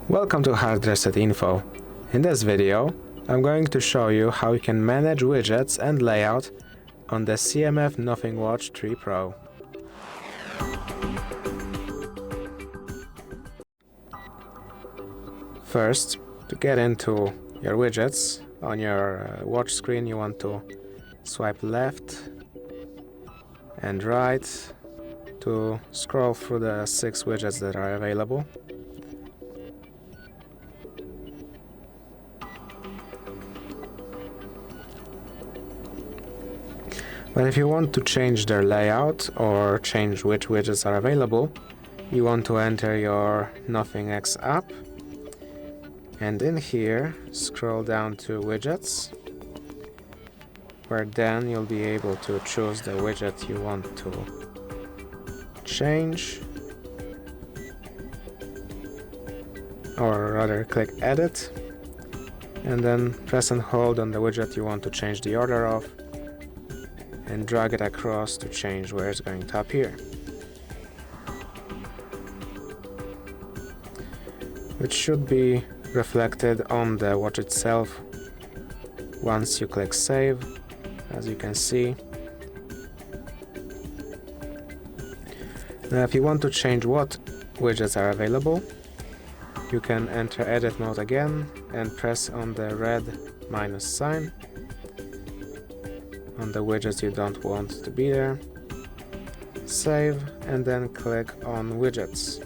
Welcome to HardReset.Info. In this video, I'm going to show you how you can manage widgets and layout on the CMF NOTHING Watch 3 Pro. First, to get into your widgets, on your watch screen you want to swipe left and right to scroll through the 6 widgets that are available. But if you want to change their layout or change which widgets are available, you want to enter your NothingX app, and in here scroll down to widgets, where then you'll be able to choose the widget you want to change, or rather click edit and then press and hold on the widget you want to change the order of and drag it across to change where it's going to appear, which should be reflected on the watch itself once you click save, as you can see. Now if you want to change what widgets are available, you can enter edit mode again and press on the red minus sign on the widgets you don't want to be there, save, and then click on widgets.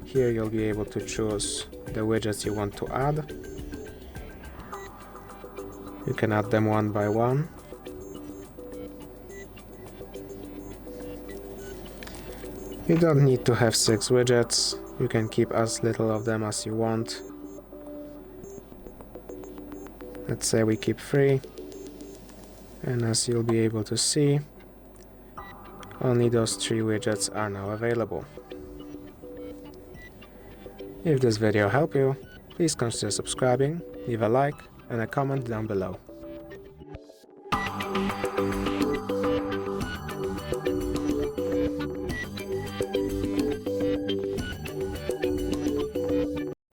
Here you'll be able to choose the widgets you want to add. You can add them one by one. You don't need to have 6 widgets, you can keep as little of them as you want. Let's say we keep 3. And as you'll be able to see, only those 3 widgets are now available. If this video helped you, please consider subscribing, leave a like and a comment down below.